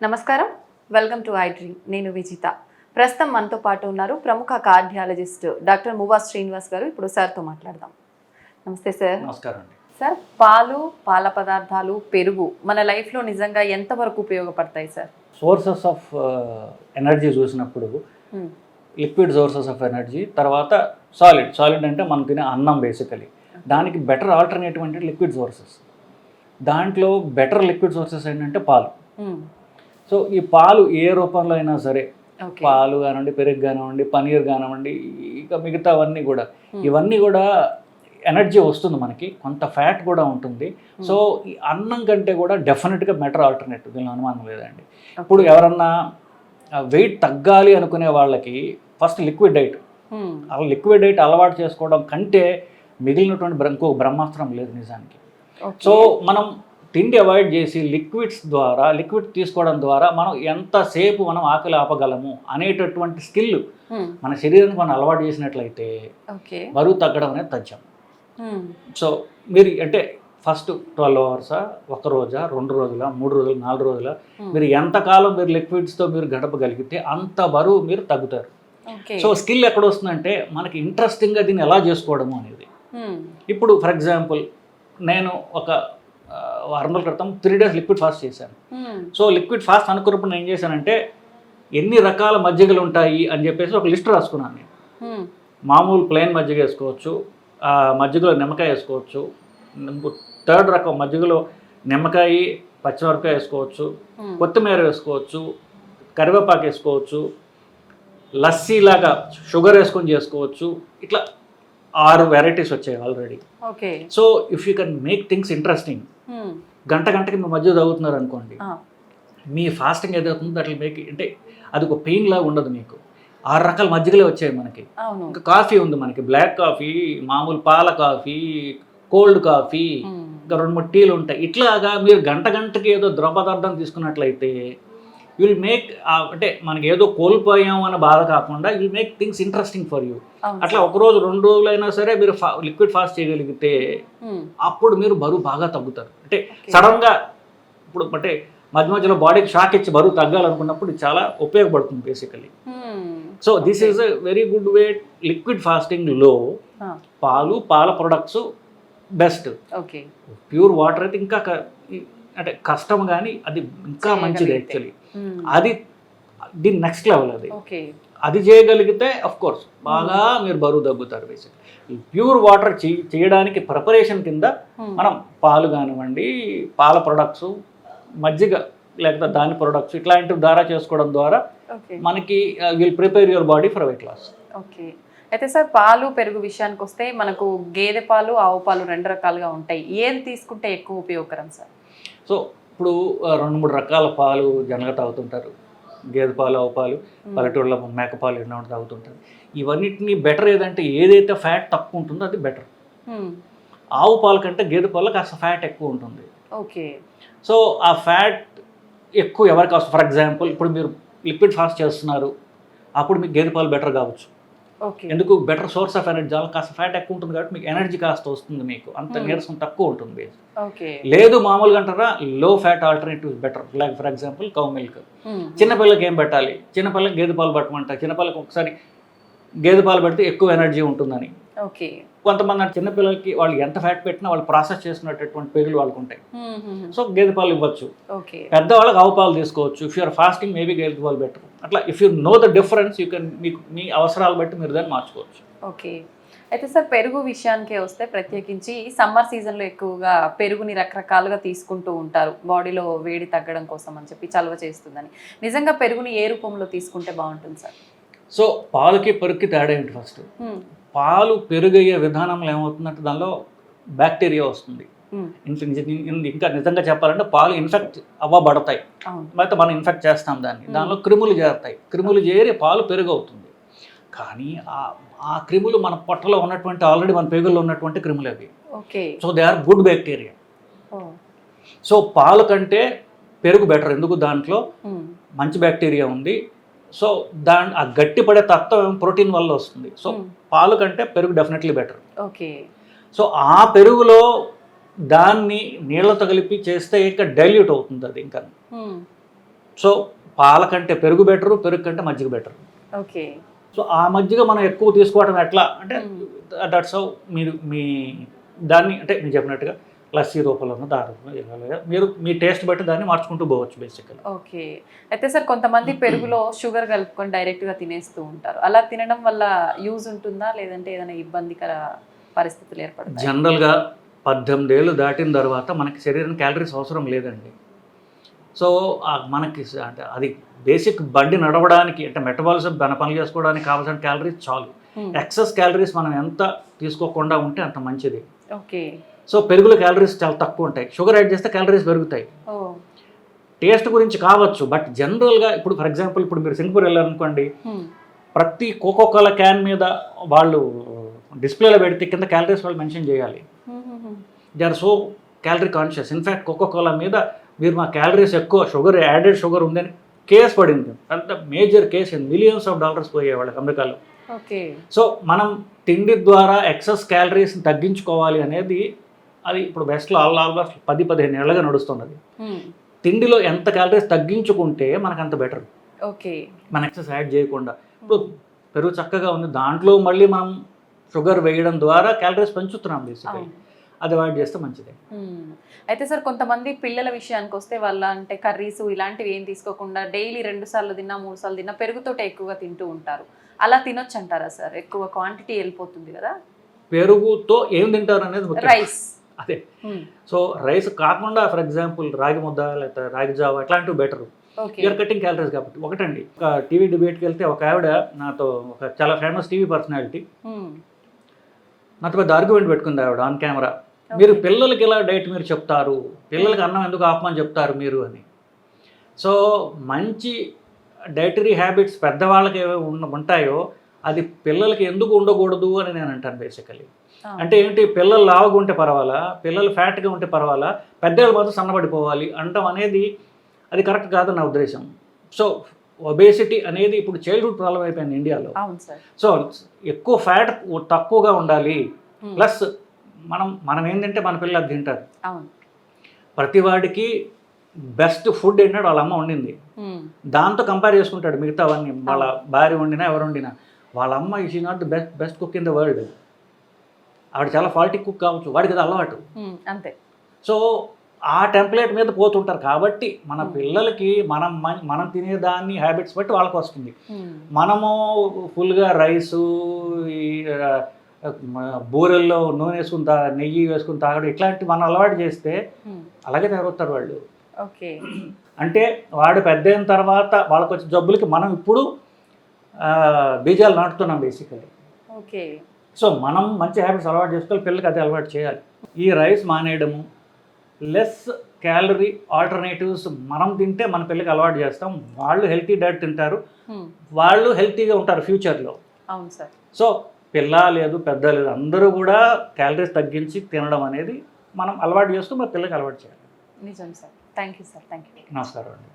నమస్కారం, welcome to I dream. నేను విజిత. ప్రస్తుతం మనతో పాటు ఉన్నారు ప్రముఖ కార్డియాలజిస్ట్ డాక్టర్ మువా శ్రీనివాస్ గారు. ఇప్పుడు సార్తో మాట్లాడదాం. నమస్తే సార్. నమస్కారం అండి. సార్, పాలు, పాల పదార్థాలు, పెరుగు మన లైఫ్లో నిజంగా ఎంతవరకు ఉపయోగపడతాయి సార్? సోర్సెస్ ఆఫ్ ఎనర్జీ చూసినప్పుడు లిక్విడ్ సోర్సెస్ ఆఫ్ ఎనర్జీ, తర్వాత సాలిడ్ అంటే మనం తినే అన్నం బేసికలీ. దానికి బెటర్ ఆల్టర్నేటివ్ అంటే లిక్విడ్ సోర్సెస్. దాంట్లో బెటర్ లిక్విడ్ సోర్సెస్ ఏంటంటే పాలు. సో ఈ పాలు ఏ రూపంలో అయినా సరే, పాలు కానివ్వండి, పెరుగు కానివ్వండి, పనీర్ కానివ్వండి, ఇక మిగతావన్నీ కూడా, ఇవన్నీ కూడా ఎనర్జీ వస్తుంది మనకి, కొంత ఫ్యాట్ కూడా ఉంటుంది. సో ఈ అన్నం కంటే కూడా డెఫినెట్గా బెటర్ ఆల్టర్నేటివ్, దీనిలో అనుమానం లేదండి. ఇప్పుడు ఎవరన్నా వెయిట్ తగ్గాలి అనుకునే వాళ్ళకి ఫస్ట్ లిక్విడ్ డైట్, అలా లిక్విడ్ డైట్ అలవాటు చేసుకోవడం కంటే మిగిలినటువంటి ఇంకో బ్రహ్మాస్త్రం లేదు నిజానికి. సో మనం తిండి అవాయిడ్ చేసి లిక్విడ్ తీసుకోవడం ద్వారా మనం ఎంతసేపు మనం ఆకలి ఆపగలము అనేటటువంటి స్కిల్ మన శరీరానికి మనం అలవాటు చేసినట్లయితే బరువు తగ్గడం అనేది తథ్యం. సో మీరు అంటే ఫస్ట్ 12 అవర్సా, ఒక రోజా, 2 రోజుల, 3 రోజులు, 4 రోజుల, మీరు ఎంతకాలం మీరు లిక్విడ్స్తో మీరు గడపగలిగితే అంత బరువు మీరు తగ్గుతారు. సో స్కిల్ ఎక్కడ వస్తుందంటే మనకి ఇంట్రెస్టింగ్గా దీన్ని ఎలా చేసుకోవడము అనేది. ఇప్పుడు ఫర్ ఎగ్జాంపుల్ నేను ఒక 6 రోజుల క్రితం 3 days లిక్విడ్ ఫాస్ట్ చేశాను. సో లిక్విడ్ ఫాస్ట్ అనుకున్నప్పుడు నేను ఏం చేశానంటే ఎన్ని రకాల మజ్జిగలు ఉంటాయి అని చెప్పేసి ఒక లిస్ట్ రాసుకున్నాను నేను. మామూలు ప్లెయిన్ మజ్జిగ వేసుకోవచ్చు, మజ్జిగలో నిమ్మకాయ వేసుకోవచ్చు, థర్డ్ రకం మజ్జిగలో నిమ్మకాయ, పచ్చిమిరపకాయ వేసుకోవచ్చు, కొత్తిమీర వేసుకోవచ్చు, కరివేపాకు వేసుకోవచ్చు, లస్సీలాగా షుగర్ వేసుకొని చేసుకోవచ్చు. ఇట్లా 6 వెరైటీస్ వచ్చాయి already. So if you can make things interesting, గంటకి మీ మధ్య తాగుతున్నారు అనుకోండి, మీ ఫాస్టింగ్ ఏదవుతుందో అట్లా మేక్ అంటే అది ఒక పెయిన్ లాగా ఉండదు మీకు. 6 రకాల మజ్జిగలే వచ్చాయి మనకి. ఇంకా కాఫీ ఉంది మనకి, బ్లాక్ కాఫీ, మామూలు పాల కాఫీ, కోల్డ్ కాఫీ, ఇంకా 2-3 టీలు ఉంటాయి. ఇట్లాగా మీరు గంటకి ఏదో ద్రవ పదార్థం తీసుకున్నట్లయితే విల్ మేక్, అంటే మనకి ఏదో కోల్పోయాం అన్న బాధ కాకుండా will make things interesting for you. అట్లా 1 రోజు 2 రోజులైనా సరే మీరు లిక్విడ్ ఫాస్ట్ చేయగలిగితే అప్పుడు మీరు బరువు బాగా తగ్గుతారు. అంటే సడన్గా ఇప్పుడు అంటే మధ్యలో బాడీకి షాక్ ఇచ్చి బరువు తగ్గాలనుకున్నప్పుడు ఇది చాలా ఉపయోగపడుతుంది basically. So this is a very good way. Liquid ఫాస్టింగ్లో పాల ప్రొడక్ట్స్ బెస్ట్. ప్యూర్ వాటర్ అయితే ఇంకా అంటే కష్టం, కానీ అది ఇంకా మంచిది యాక్చువల్లీ. అది దీని నెక్స్ట్ లెవెల్. అది చేయగలిగితే అఫ్ కోర్స్ బాగా మీరు బరువు తగ్గుతారు. బేసిక్ ప్యూర్ వాటర్ చేయడానికి ప్రిపరేషన్ కింద మనం పాలు కానివ్వండి, పాల ప్రొడక్ట్స్, మజ్జిగ లేకపోతే దాని ప్రొడక్ట్స్ ఇట్లాంటివి ద్వారా చేసుకోవడం ద్వారా మనకి will prepare your body for weight loss. Okay. అయితే సార్, పాలు పెరుగు విషయానికి వస్తే మనకు గేదె పాలు, ఆవు పాలు 2 రకాలుగా ఉంటాయి. ఏది తీసుకుంటే ఎక్కువ ఉపయోగకరం సార్? సో ఇప్పుడు 2-3 రకాల పాలు జనరల్గా తాగుతుంటారు. గేదె పాలు, ఆవు పాలు, పల్లెటూళ్ళలో మేకపాలు ఎన్నో తాగుతుంటారు. ఇవన్నిటిని బెటర్ ఏదంటే ఏదైతే ఫ్యాట్ తక్కువ ఉంటుందో అది బెటర్. ఆవు పాల కంటే గేదె పాలలో కాస్త ఫ్యాట్ ఎక్కువ ఉంటుంది. ఓకే. సో ఆ ఫ్యాట్ ఎక్కువ ఎవరికి అవసరం? ఫర్ ఎగ్జాంపుల్ ఇప్పుడు మీరు లిక్విడ్ ఫాస్ట్ చేస్తున్నారు, అప్పుడు మీకు గేదె పాలు బెటర్ కావచ్చు. ఎందుకు? బెటర్ సోర్స్ ఆఫ్ ఎనర్జీ, కాస్త ఫ్యాట్ ఎక్కువ ఉంటుంది కాబట్టి మీకు ఎనర్జీ కాస్త వస్తుంది, మీకు అంత నీరసం తక్కువ ఉంటుంది. లేదు మామూలుగా అంటారా, లో fat alternative better. Like for example cow milk. చిన్నపిల్లలకి ఏం పెట్టాలి? చిన్నపిల్లలకి గేదె పాలు పెట్టమంటారు. చిన్నపిల్లలకి ఒకసారి గేదె పాలు పెడితే ఎక్కువ ఎనర్జీ ఉంటుందని. కొంతమంది చిన్నపిల్లలకి వాళ్ళు ఎంత ఫ్యాట్ పెట్టినా వాళ్ళు ప్రాసెస్ చేసుకునేటటువంటి పేగులు వాళ్ళకు ఉంటాయి. సో గేదె పాలు ఇవ్వచ్చు. పెద్దవాళ్ళకి ఆవు పాలు తీసుకోవచ్చు. ఇఫ్ యూఆర్ ఫాస్టింగ్ మేబీ గేదె పాలు బెటర్. అట్లా if you know the difference you can మీ అవసరాలు బట్టి మీరు దాన్ని మార్చుకోవచ్చు. ఓకే. అయితే సార్, పెరుగు విషయానికే వస్తే ప్రత్యేకించి సమ్మర్ సీజన్లో ఎక్కువగా పెరుగుని రకరకాలుగా తీసుకుంటూ ఉంటారు, బాడీలో వేడి తగ్గడం కోసం అని చెప్పి, చలవ చేస్తుందని. నిజంగా పెరుగుని ఏ రూపంలో తీసుకుంటే బాగుంటుంది సార్? సో పాలకి పెరుగుకి తేడా ఏంటి? ఫస్ట్ పాలు పెరుగయ్యే విధానంలో ఏమవుతుందంటే దానిలో బ్యాక్టీరియా వస్తుంది. ఇంకా నిజంగా చెప్పాలంటే పాలు ఇన్ఫెక్ట్ అవ్వబడతాయి, అయితే మనం ఇన్ఫెక్ట్ చేస్తాం దాన్ని. దానిలో క్రిములు చేరుతాయి. క్రిములు చేరి పాలు పెరుగు అవుతుంది. కానీ ఆ క్రిములు మన పొట్టలో ఉన్నటువంటి ఆల్రెడీ మన పేగుల్లో ఉన్నటువంటి క్రిములు అవి. So they are good bacteria. So పాలు కంటే పెరుగు బెటర్. ఎందుకు? దాంట్లో మంచి బ్యాక్టీరియా ఉంది. సో ఆ గట్టి పడే తత్వం ప్రోటీన్ వల్ల వస్తుంది. సో పాలు కంటే పెరుగు డెఫినెట్లీ బెటర్. సో ఆ పెరుగులో దాన్ని నీళ్ళతో కలిపి చేస్తే ఇంకా డైల్యూట్ అవుతుంది అది ఇంకా. సో పాల కంటే పెరుగు బెటరు, పెరుగు కంటే మజ్జిగ బెటరు. ఓకే. సో ఆ మజ్జిగ మనం ఎక్కువ తీసుకోవడం ఎట్లా అంటే దట్స్ హౌ మీరు మీ దాన్ని అంటే మీరు చెప్పినట్టుగా లస్సీ రూపంలోనూ దారులో ఇలా మీరు మీ టేస్ట్ బట్టి దాన్ని మార్చుకుంటూ పోవచ్చు బేసిక్గా. ఓకే. అయితే సార్ కొంతమంది పెరుగులో షుగర్ కలుపుకొని డైరెక్ట్గా తినేస్తూ ఉంటారు. అలా తినడం వల్ల యూజ్ ఉంటుందా, లేదంటే ఏదైనా ఇబ్బందికర పరిస్థితులు ఏర్పడతాయి? జనరల్గా 18 ఏళ్ళు దాటిన తర్వాత మనకి శరీరం క్యాలరీస్ అవసరం లేదండి. సో మనకి అంటే అది బేసిక్ బండి నడవడానికి అంటే మెటబాలిజం మన పనులు చేసుకోవడానికి కావాల్సిన క్యాలరీస్ చాలు. ఎక్సెస్ క్యాలరీస్ మనం ఎంత తీసుకోకుండా ఉంటే అంత మంచిది. ఓకే. సో పెరుగులో క్యాలరీస్ చాలా తక్కువ ఉంటాయి. షుగర్ యాడ్ చేస్తే క్యాలరీస్ పెరుగుతాయి. టేస్ట్ గురించి కావచ్చు, బట్ జనరల్గా ఇప్పుడు ఫర్ ఎగ్జాంపుల్ ఇప్పుడు మీరు సింగపూర్ వెళ్ళారనుకోండి, ప్రతి కోకోకోలా క్యాన్ మీద వాళ్ళు డిస్ప్లేలో పెడితే కింద క్యాలరీస్ వాళ్ళు మెన్షన్ చేయాలి. They are so calorie conscious. In fact Coca Cola మీద మీరు మా క్యాలరీస్ ఎక్కువ, షుగర్ యాడెడ్ షుగర్ ఉందని కేసు పడింది. అంత మేజర్ కేసు, $మిలియన్స్ పోయాయి వాళ్ళకి అమెరికాలో. ఓకే. సో మనం తిండి ద్వారా ఎక్సెస్ క్యాలరీస్ని తగ్గించుకోవాలి అనేది అది ఇప్పుడు బెస్ట్లో ఆల్మోస్ట్ 10-15 ఏళ్ళగా నడుస్తున్నది. తిండిలో ఎంత క్యాలరీస్ తగ్గించుకుంటే మనకు అంత బెటర్. ఓకే. మన ఎక్సెస్ యాడ్ చేయకుండా. ఇప్పుడు పెరుగు చక్కగా ఉంది, దాంట్లో మళ్ళీ మనం షుగర్ వేయడం ద్వారా క్యాలరీస్ పెంచుతున్నాం బేసిక్గా. అది అవాయిడ్ చేస్తే మంచిదే. అయితే సార్ కొంతమంది పిల్లల విషయానికి వస్తే వాళ్ళ అంటే కర్రీస్ ఇలాంటివి ఏం తీసుకోకుండా డైలీ 2 సార్లు తిన్నా 3 సార్లు తిన్నా పెరుగుతోటే ఎక్కువగా తింటూ ఉంటారు. అలా తినొచ్చు అంటారా సార్? ఎక్కువ క్వాంటిటీ వెళ్ళిపోతుంది కదా. పెరుగుతో ఏం తింటారు అనేది రైస్. అదే. సో రైస్ కాకుండా ఫర్ ఎగ్జాంపుల్ రాగి ముద్ద లేదా రాగి జావ ఇట్లాంటివి బెటర్. యూఆర్ కటింగ్ క్యాలరీస్ కాబట్టి. ఒకటండి, ఒక టీవీ డిబేట్కి వెళ్తే ఒక ఆవిడ నాతో, ఒక చాలా ఫేమస్ టీవీ పర్సనాలిటీ, నాతో పెద్ద ఆర్గ్యుమెంట్ పెట్టుకుంది ఆవిడ ఆన్ కెమెరా. మీరు పిల్లలకి ఇలా డైట్ మీరు చెప్తారు, పిల్లలకి అన్నం ఎందుకు ఆపమని చెప్తారు మీరు అని. సో మంచి డైటరీ హ్యాబిట్స్ పెద్దవాళ్ళకి ఏవో ఉంటాయో అది పిల్లలకి ఎందుకు ఉండకూడదు అని నేను అంటాను బేసికలీ. అంటే ఏంటి, పిల్లలు లావుగా ఉంటే పర్వాలా, పిల్లలు ఫ్యాట్గా ఉంటే పర్వాలా, పెద్దవాళ్ళు మాత్రం సన్నబడిపోవాలి అంటాం అనేది అది కరెక్ట్ కాదని నా ఉద్దేశం. సో ఒబేసిటీ అనేది ఇప్పుడు చైల్డ్హుడ్ ప్రాబ్లం అయిపోయింది ఇండియాలో. సో ఎక్కువ ఫ్యాట్ తక్కువగా ఉండాలి, ప్లస్ మనం ఏంటంటే మన పిల్లలు అది తింటారు. ప్రతి వాడికి బెస్ట్ ఫుడ్ ఏంటంటే వాళ్ళ అమ్మ వండింది, దాంతో కంపేర్ చేసుకుంటాడు మిగతావన్నీ. వాళ్ళ భార్య వండినా ఎవరు వండినా వాళ్ళ అమ్మ is not the best cook in the world. ఆవిడ చాలా ఫాల్టీ కుక్ కావచ్చు, వాడికి అది అలవాటు. అంతే. సో ఆ టెంప్లెట్ మీద పోతుంటారు కాబట్టి మన పిల్లలకి మనం తినేదాన్ని హ్యాబిట్స్ బట్టి వాళ్ళకి వస్తుంది. మనము ఫుల్గా రైసు, బూరెల్లో నూనె వేసుకుని నెయ్యి వేసుకుని తాగడం ఇట్లాంటివి మనం అలవాటు చేస్తే అలాగే తయారవుతారు వాళ్ళు. ఓకే. అంటే వాడు పెద్ద అయిన తర్వాత వాళ్ళకి వచ్చే జబ్బులకి మనం ఇప్పుడు బీజాలు నాటుతున్నాం బేసికలీ. ఓకే. సో మనం మంచి హ్యాబిట్స్ అలవాటు చేసుకోవాలి, పిల్లలకి అదే అలవాటు చేయాలి. ఈ రైస్ మానేయడము, లెస్ క్యాలరీ ఆల్టర్నేటివ్స్ మనం తింటే మన పిల్లలకి అలవాటు చేస్తాం. వాళ్ళు హెల్తీ డైట్ తింటారు, వాళ్ళు హెల్తీగా ఉంటారు ఫ్యూచర్లో. అవును సార్. సో పిల్ల లేదు పెద్ద లేదు అందరూ కూడా క్యాలరీస్ తగ్గించి తినడం అనేది మనం అలవాటు చేస్తూ మన పిల్లలకి అలవాటు చేయాలి. నిజం sir. Thank you sir. Thank you. నమస్కారం అండి.